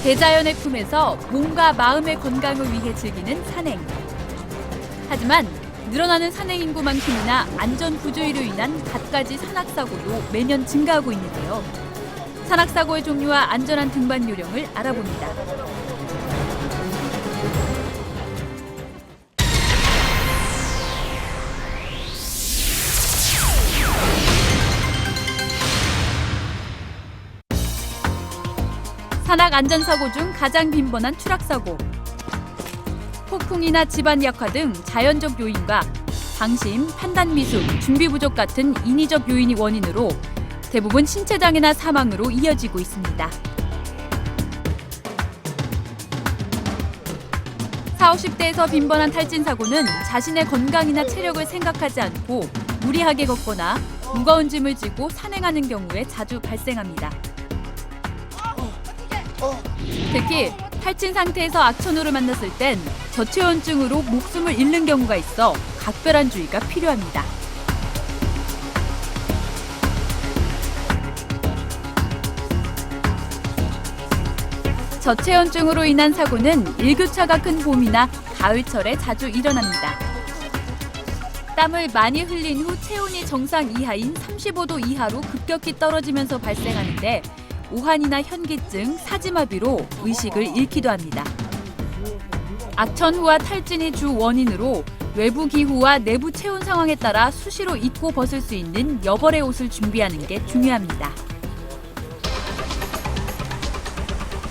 대자연의 품에서 몸과 마음의 건강을 위해 즐기는 산행. 하지만 늘어나는 산행 인구만큼이나 안전 부조리로 인한 갖가지 산악사고도 매년 증가하고 있는데요. 산악사고의 종류와 안전한 등반 요령을 알아봅니다. 산악 안전사고 중 가장 빈번한 추락사고. 폭풍이나 집안 약화 등 자연적 요인과 방심, 판단 미숙, 준비 부족 같은 인위적 요인이 원인으로 대부분 신체장애나 사망으로 이어지고 있습니다. 40, 50대에서 빈번한 탈진 사고는 자신의 건강이나 체력을 생각하지 않고 무리하게 걷거나 무거운 짐을 지고 산행하는 경우에 자주 발생합니다. 특히 탈진 상태에서 악천후를 만났을 땐 저체온증으로 목숨을 잃는 경우가 있어 각별한 주의가 필요합니다. 저체온증으로 인한 사고는 일교차가 큰 봄이나 가을철에 자주 일어납니다. 땀을 많이 흘린 후 체온이 정상 이하인 35도 이하로 급격히 떨어지면서 발생하는데 오한이나 현기증, 사지마비로 의식을 잃기도 합니다. 악천후와 탈진이 주 원인으로 외부 기후와 내부 체온 상황에 따라 수시로 입고 벗을 수 있는 여벌의 옷을 준비하는 게 중요합니다.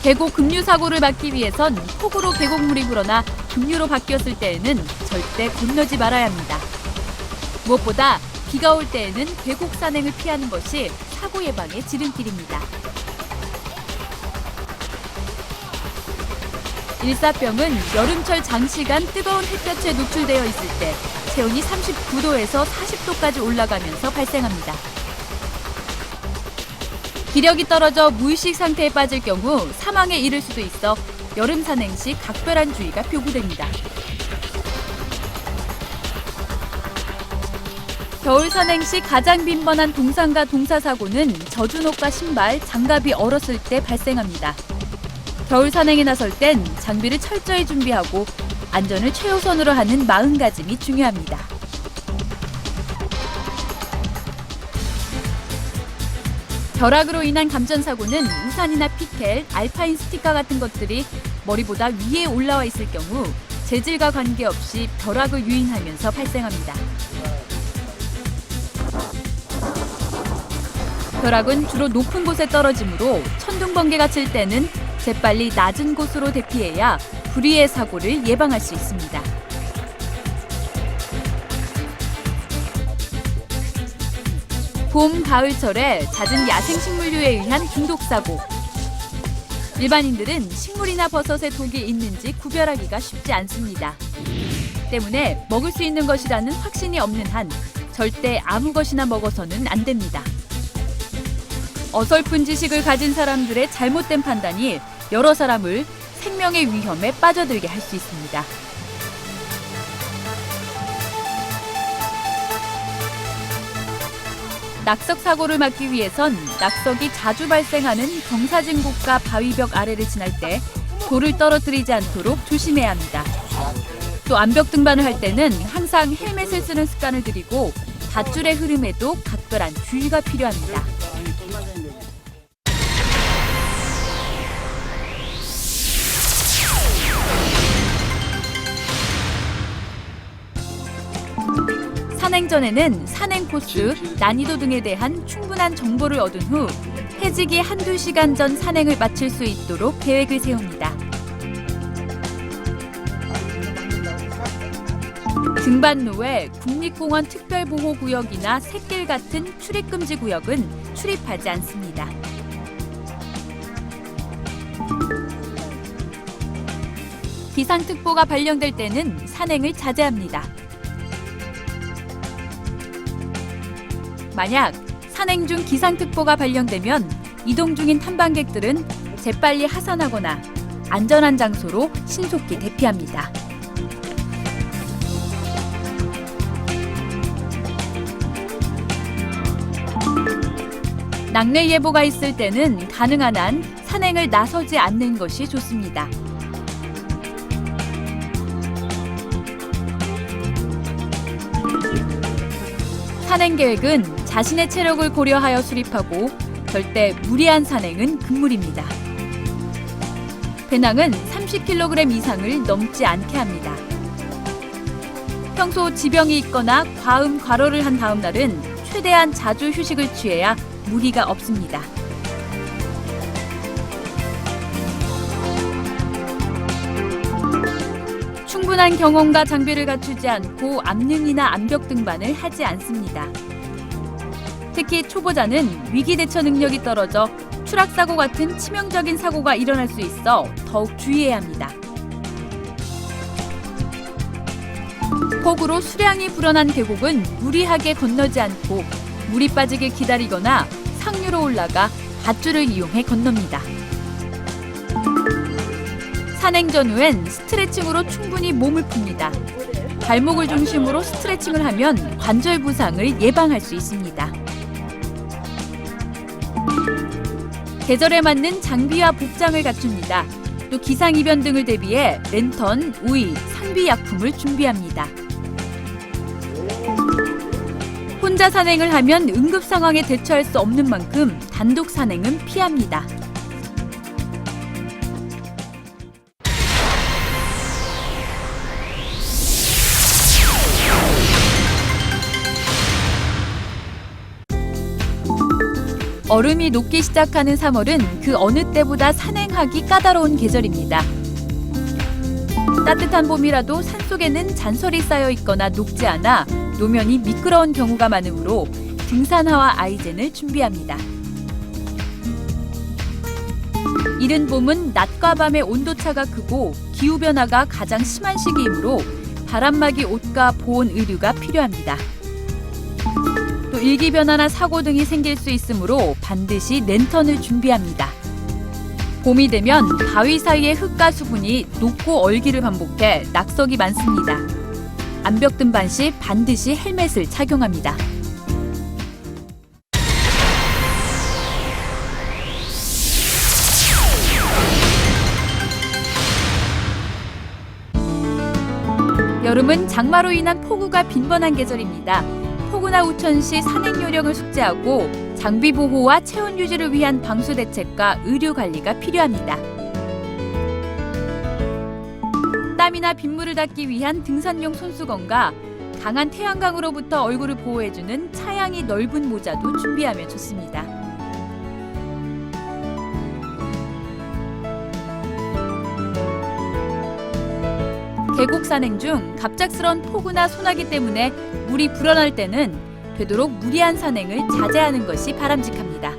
계곡 급류 사고를 막기 위해선 폭우로 계곡물이 불어나 급류로 바뀌었을 때에는 절대 건너지 말아야 합니다. 무엇보다 비가 올 때에는 계곡 산행을 피하는 것이 사고 예방의 지름길입니다. 일사병은 여름철 장시간 뜨거운 햇볕에 노출되어 있을 때 체온이 39도에서 40도까지 올라가면서 발생합니다. 기력이 떨어져 무의식 상태에 빠질 경우 사망에 이를 수도 있어 여름 산행 시 각별한 주의가 표구됩니다. 겨울 산행 시 가장 빈번한 동상과 동사사고는 젖은옷과 신발, 장갑이 얼었을 때 발생합니다. 겨울 산행에 나설 땐 장비를 철저히 준비하고 안전을 최우선으로 하는 마음가짐이 중요합니다. 벼락으로 인한 감전사고는 우산이나 피켈, 알파인 스티커 같은 것들이 머리보다 위에 올라와 있을 경우 재질과 관계없이 벼락을 유인하면서 발생합니다. 벼락은 주로 높은 곳에 떨어지므로 천둥번개가 칠 때는 재빨리 낮은 곳으로 대피해야 불의의 사고를 예방할 수 있습니다. 봄, 가을철에 잦은 야생식물류에 의한 중독사고. 일반인들은 식물이나 버섯에 독이 있는지 구별하기가 쉽지 않습니다. 때문에 먹을 수 있는 것이라는 확신이 없는 한 절대 아무 것이나 먹어서는 안 됩니다. 어설픈 지식을 가진 사람들의 잘못된 판단이 여러 사람을 생명의 위험에 빠져들게 할 수 있습니다. 낙석 사고를 막기 위해선 낙석이 자주 발생하는 경사진곡과 바위벽 아래를 지날 때 돌을 떨어뜨리지 않도록 조심해야 합니다. 또 암벽 등반을 할 때는 항상 헬멧을 쓰는 습관을 들이고 밧줄의 흐름에도 각별한 주의가 필요합니다. 산행 전에는 산행 코스, 난이도 등에 대한 충분한 정보를 얻은 후 해지기 한두 시간 전 산행을 마칠 수 있도록 계획을 세웁니다. 등반로에 국립공원 특별보호구역이나 샛길 같은 출입금지 구역은 출입하지 않습니다. 비상특보가 발령될 때는 산행을 자제합니다. 만약 산행 중 기상특보가 발령되면 이동 중인 탐방객들은 재빨리 하산하거나 안전한 장소로 신속히 대피합니다. 낙뢰 예보가 있을 때는 가능한 한 산행을 나서지 않는 것이 좋습니다. 산행 계획은 자신의 체력을 고려하여 수립하고 절대 무리한 산행은 금물입니다. 배낭은 30kg 이상을 넘지 않게 합니다. 평소 지병이 있거나 과음 과로를 한 다음 날은 최대한 자주 휴식을 취해야 무리가 없습니다. 충분한 경험과 장비를 갖추지 않고 암릉이나 암벽 등반을 하지 않습니다. 특히 초보자는 위기 대처 능력이 떨어져 추락사고 같은 치명적인 사고가 일어날 수 있어 더욱 주의해야 합니다. 폭우로 수량이 불어난 계곡은 무리하게 건너지 않고 물이 빠지길 기다리거나 상류로 올라가 밧줄을 이용해 건넙니다. 산행 전후엔 스트레칭으로 충분히 몸을 풉니다. 발목을 중심으로 스트레칭을 하면 관절 부상을 예방할 수 있습니다. 계절에 맞는 장비와 복장을 갖춥니다. 또 기상이변 등을 대비해 랜턴, 우의, 상비약품을 준비합니다. 혼자 산행을 하면 응급 상황에 대처할 수 없는 만큼 단독 산행은 피합니다. 얼음이 녹기 시작하는 3월은 그 어느 때보다 산행하기 까다로운 계절입니다. 따뜻한 봄이라도 산속에는 잔설이 쌓여 있거나 녹지 않아 노면이 미끄러운 경우가 많으므로 등산화와 아이젠을 준비합니다. 이른 봄은 낮과 밤의 온도차가 크고 기후변화가 가장 심한 시기이므로 바람막이 옷과 보온 의류가 필요합니다. 또 일기변화나 사고 등이 생길 수 있으므로 반드시 랜턴을 준비합니다. 봄이 되면 바위 사이의 흙과 수분이 녹고 얼기를 반복해 낙석이 많습니다. 암벽 등반 시 반드시 헬멧을 착용합니다. 여름은 장마로 인한 폭우가 빈번한 계절입니다. 폭우나 우천 시 산행 요령을 숙지하고 장비 보호와 체온 유지를 위한 방수 대책과 의료 관리가 필요합니다. 땀이나 빗물을 닦기 위한 등산용 손수건과 강한 태양광으로부터 얼굴을 보호해주는 차양이 넓은 모자도 준비하면 좋습니다. 계곡 산행 중 갑작스런 폭우나 소나기 때문에 물이 불어날 때는 되도록 무리한 산행을 자제하는 것이 바람직합니다.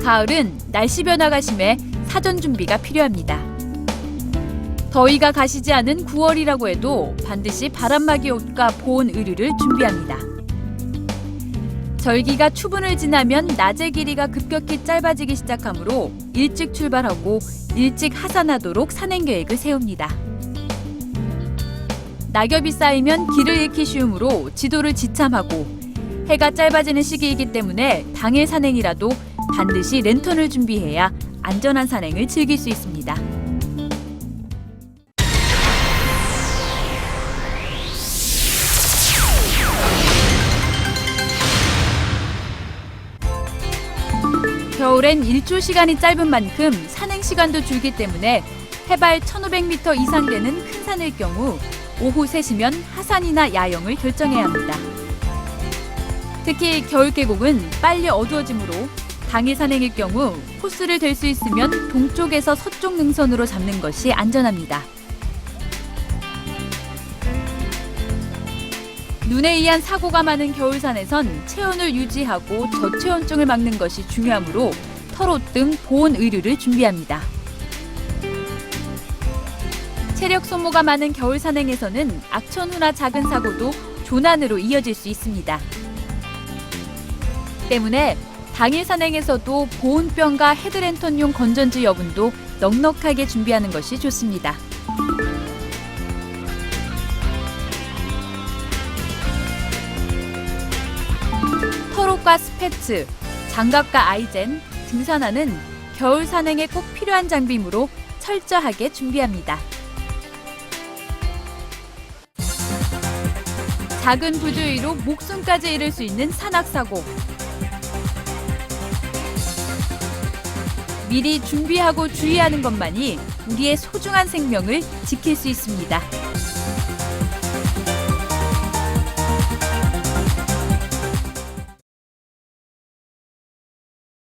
가을은 날씨 변화가 심해 사전 준비가 필요합니다. 더위가 가시지 않은 9월이라고 해도 반드시 바람막이 옷과 보온 의류를 준비합니다. 절기가 추분을 지나면 낮의 길이가 급격히 짧아지기 시작하므로 일찍 출발하고 일찍 하산하도록 산행 계획을 세웁니다. 낙엽이 쌓이면 길을 잃기 쉬우므로 지도를 지참하고 해가 짧아지는 시기이기 때문에 당일 산행이라도 반드시 랜턴을 준비해야 안전한 산행을 즐길 수 있습니다. 겨울엔 일조 시간이 짧은 만큼 산행 시간도 줄기 때문에 해발 1500m 이상 되는 큰 산일 경우 오후 3시면 하산이나 야영을 결정해야 합니다. 특히 겨울 계곡은 빨리 어두워지므로 당일 산행일 경우 코스를 될 수 있으면 동쪽에서 서쪽 능선으로 잡는 것이 안전합니다. 눈에 의한 사고가 많은 겨울산에선 체온을 유지하고 저체온증을 막는 것이 중요하므로 털옷 등 보온 의류를 준비합니다. 체력 소모가 많은 겨울 산행에서는 악천후나 작은 사고도 조난으로 이어질 수 있습니다. 때문에 당일 산행에서도 보온병과 헤드랜턴용 건전지 여분도 넉넉하게 준비하는 것이 좋습니다. 털옷과 스패츠, 장갑과 아이젠, 등산화는 겨울 산행에 꼭 필요한 장비이므로 철저하게 준비합니다. 작은 부주의로 목숨까지 잃을 수 있는 산악사고. 미리 준비하고 주의하는 것만이 우리의 소중한 생명을 지킬 수 있습니다.